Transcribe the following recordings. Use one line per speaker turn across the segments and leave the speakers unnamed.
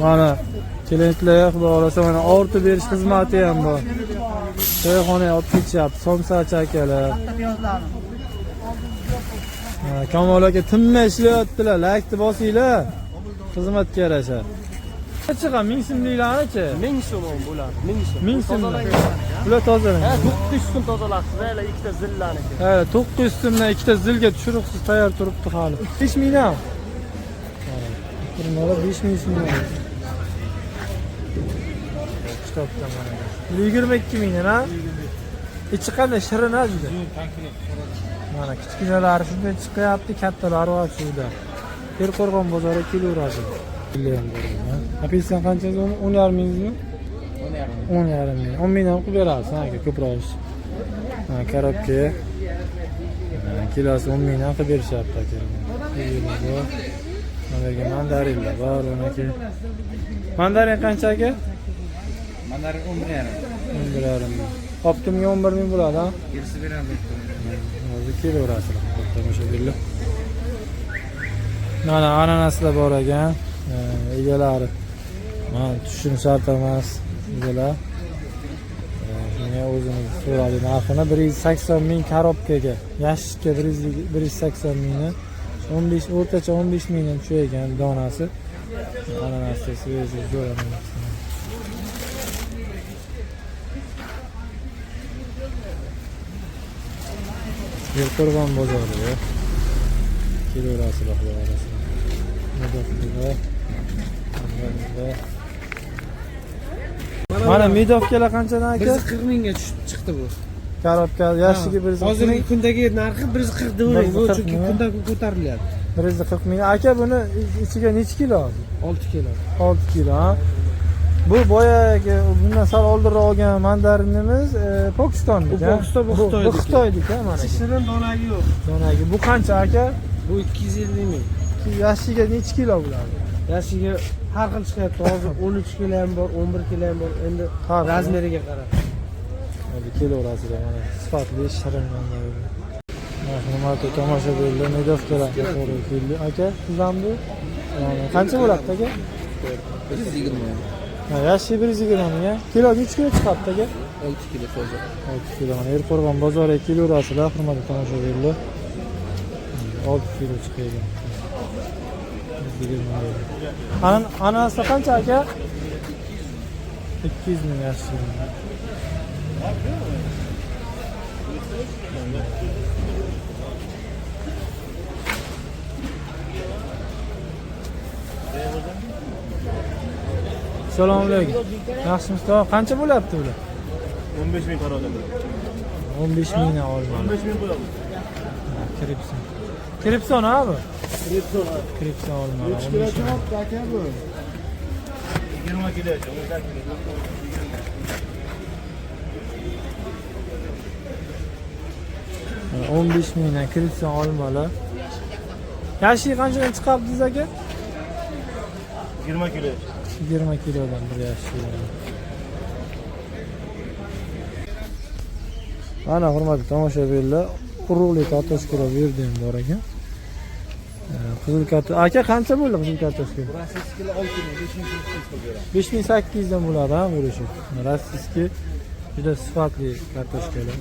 Mana klientlarga xudo xolasa mana ortib berish xizmati ham bor. To'yxonaga olib ketishyapti, somsachi akalar. Kamol aka tinmay ishlayaptilar, laykni bosinglar. Xizmatga yarasha. Chiqa 1000 so'mliklarni-chi?
1000 so'm bo'ladi. 1000 so'm.
1000 so'm. Bular tozalang.
900 so'm tozalasiz, hali ikkita zillarniki.
900 so'mdan ikkita zilga tushiriqsiz tayyor turibdi hali. 5000 ham. Bunlar 5000 so'm. Kitobda mana. 22 ming ha? Ichi qanday shirin juda. Mana kichkinalari shunday chiqyapti, kattalari va suvda. Terqo'rg'on bozoriga kelaveradi. Apelsin qancha so'm? 10,5 mingmi? 10,5 ming. 10 mingdan qilib berasiz, aka, ko'proq ish. Korobka. Kilosi 10 mingdan qilib berishyapti aka. Mana mandarinlar bor, aka. Mandarin qancha aka?
Mandarin 11,5.
11,5 ming. Optimga 11 ming bo'ladi, ha?
Gerisi beradi.
Hozir kelaverasiz. Tomosha qilinglar. Mana ananaslar bor ekan. Egalari. Mana tushum shart emas. Egalar. Shunga o'zimiz so'radi narxini 180 ming korobkaga. Yashikka 180 mingni. 15 o'rtacha 15 mingdan tushagan donasi. Ananasni svejiy jo'ramaymiz. Terqo'rg'on bozoriga kelaverasizlar xudo xolasa. Mana medovkalar qanchadan aka?
140 mingga chiqdi bu.
Korobka yashiga 140 ming.
Hozirgi kundagi narxi 140 deb bu chunki kundan kun ko'tarilyapti.
140 ming. Aka buni ichiga necha kilo?
6 kilo.
6 kilo, ha. Bu boyagi bundan sal oldinroq olgan mandarinimiz Pokistonniki. Bu Xitoyniki, mana.
Shirin donagi yo'q.
Donagi. Bu qancha aka?
Bu 250 ming.
Yashiga necha kilo bo'ladi?
Yashiga har xil chiqyapti. Hozir 13 kilo ham bor, 11 kilo ham bor. Endi razmeriga qarab.
Hadi kelaverasizlar, mana sifatli shirin mandarin. Hurmatli tomoshabinlar, medovkalar to'g'ri keldi. Aka, siz ham bu qancha bo'ladi aka?
120.
Yashi 120 ming. Kilo necha kilo chiqadi aka?
6 kilo toza.
6 kilo. Mana Erqo'rg'on bozoriga kelaverasizlar, hurmatli tomoshabinlar. 6 kilo chiqadi. Ananaslar qancha aka? 200 ming yashi. Assalomu alaykum. Yaxshimisiz? Qancha bo'lyapti bular?
15 ming qarordim.
15 mingdan oldim.
15 ming qo'yamiz.
Kripson. Kripson ha bu?
Kripson.
Kripson olma.
3 kilo chiqdi aka bu. 20 kilo.
15 mingdan kripson olmalar. Yashi qanchadan chiqabdingiz aka?
20 kilo.
20 kilodan bir yashi. Ana hurmatli tomoshabinlar, urug'li kartoshkalar berdim bor ekan. Qizil kartoshka. Aka qancha bo'ldi qizil kartoshka?
8 kilo 6 ming,
5800 dan bo'ladi, ha, bo'lishi. Rossiyskiy juda sifatli kartoshkalar.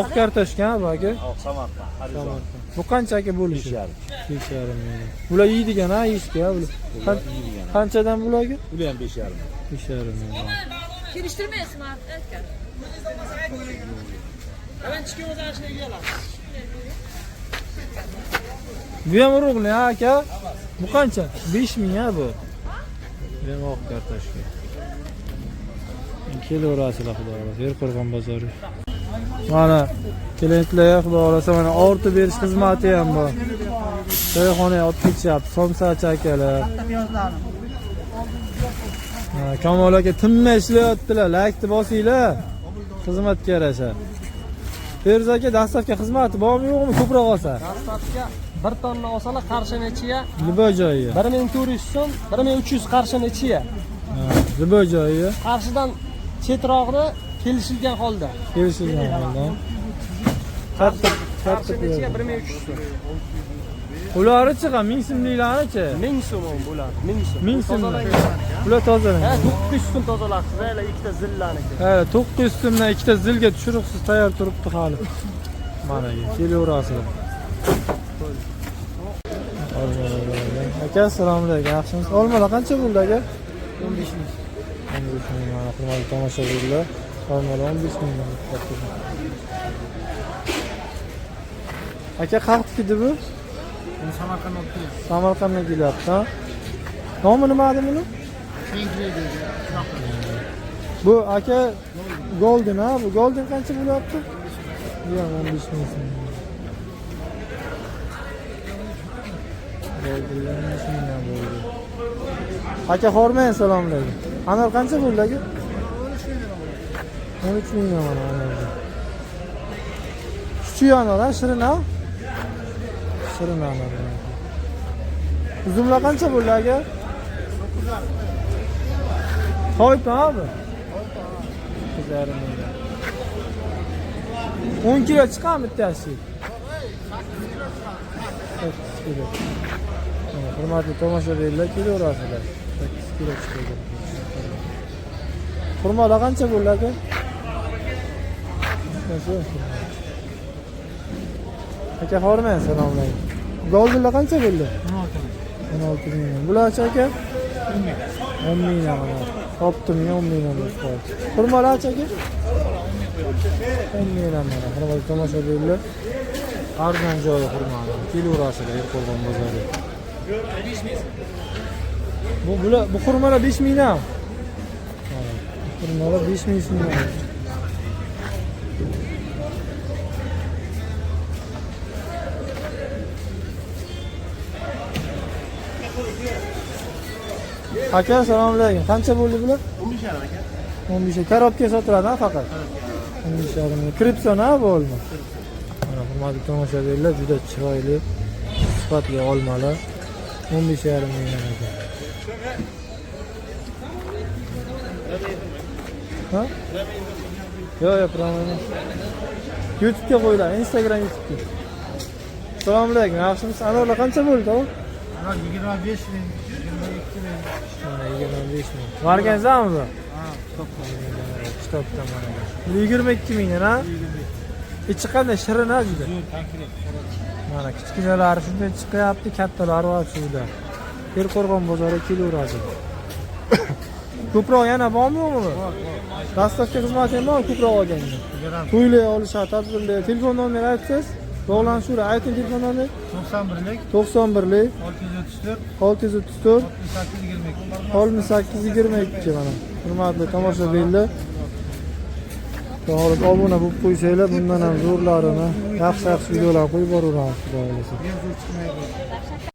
Oq kartoshka bu aka?
Samarqand.
Bu qancha aka bo'lishi? 5,5 ming. Bular yeydigan, ha, yeyishga bular. Qanchadan bularga?
Bular ham 5,5.
5,5 ming.
Kelishtirmayapsizmi aka?
Ben çıkıyor zaten yiyorlar.
Bu ham urug'li, ha aka? Bu qancha? 5 ming ha bu. Bu ham oq kartoshka. Kelaverasizlar xudo xolasa, Erqo'rg'on bozori. Mana klientlarga xudo xolasa mana ortib berish xizmati ham bor. To'yxonaga olib ketishyapti, somsachi akalar. Kamol aka tinmay ishlayaptilar, laykni bosinglar. Xizmatga yarasha. Feruz aka, dastlabki xizmati bormi yo'qmi ko'proq olsa?
Dastlabki 1 tonna olsalar qarshinechiga
Libo joyi.
1400 so'm, 1300 qarshinechiga.
Libo joyi.
Qarshidan chetroqda kelishilgan holda.
Kelishilgan holda.
Qarshi necha? 1300 so'm.
Ularchi ham 1000 so'mliklarichi?
1000 so'm bular. 1000 so'm.
1000 so'm.
Tozalangan.
Bular tozalangan.
Ha, 900 so'm tozalasiz, hali ikkita zillaniki.
Ha, 900 so'mdan ikkita zilga tushiriqsiz tayyor turibdi hali. Mana kelaverasizlar. Aka, assalomu alaykum. Yaxshimisiz? Olmalar qancha bo'ldi aka?
15 ming.
15 ming. Mana hurmatli tomoshabinlar, olmalar 15 ming. Aka, qayernikida bu?
Buni Samarqanddan olib keldim.
Samarqanddan kelyapti, ha? Nomi nima edi buni? Bu aka Golden, ha? Bu Golden qancha bo'lyapti? Yo'q, 15 ming so'm. Aka, hormang, assalomu alaykum. Anor qancha bo'ldi aka? 13 ming mana anor. Shu anor, ha, shirin, ha? Shirin anor. Uzumlar qancha bo'ldi aka? 9,5. To'yib, ha bu? 9,5 ming. 10 kilo chiqadimi bittasi? 8 kilo. Hurmatli tomoshabinlar, kelaverasizlar. 8 kilo chiqadi. Xurmolar qancha bo'ldi aka? Aka, hormang, assalomu alaykum. Goldenlar qancha bo'ldi? 16 ming. Bularchi aka? 10 ming mana. Topdim, 10 ming bo'ldi. Xurmolarchi aka? 10 ming mana. Hurmatli tomoshabinlar, arzon joyi xurmolar. Kelaverasizlar Erqo'rg'on bozori. Bu xurmolar 5 mingdan. Xurmolar 5 ming so'mdan. Aka, assalomu alaykum. Qancha bo'ldi bular?
15 aka.
15. Karobka sotiladi, ha, faqat. 15. Kripson, ha, bu olma. Mana hurmatli tomoshabinlar, juda chiroyli, sifatli olmalar. 15,5 ming aka. Ha? Yo'q, problem. YouTube'ga qo'yinglar, Instagram, YouTube'ga. Assalomu alaykum. Yaxshimisiz? Anorlar qancha bo'ldi, o?
Ular 25 ming, 22 ming.
Mana 25 ming. Marganizami bu?
Ha,
Kitobdan mana. 22 ming, ha? Ichi qanday shirin, ha, juda.
Konkret.
Mana kichkinalari shunday chiqyapti, kattalari va suvda. Erqo'rg'on bozori kelaveradi. Ko'proq yana bormi uni? Dastavka xizmati ham bor, ko'proq olganda. To'ylar olishadi, tadbirlar. Telefon nomerini aytsangiz, bog'lanishlar. Ayting telefon nomerini.
91lik
91lik
634
634
68
68 22 mana. Hurmatli tomoshabinlar, to'g'ri obuna bo'lib qo'ysanglar, bundan ham zo'rlarini, yaxshi videolar qo'yib boraveramiz, xudo xohlasa.
22.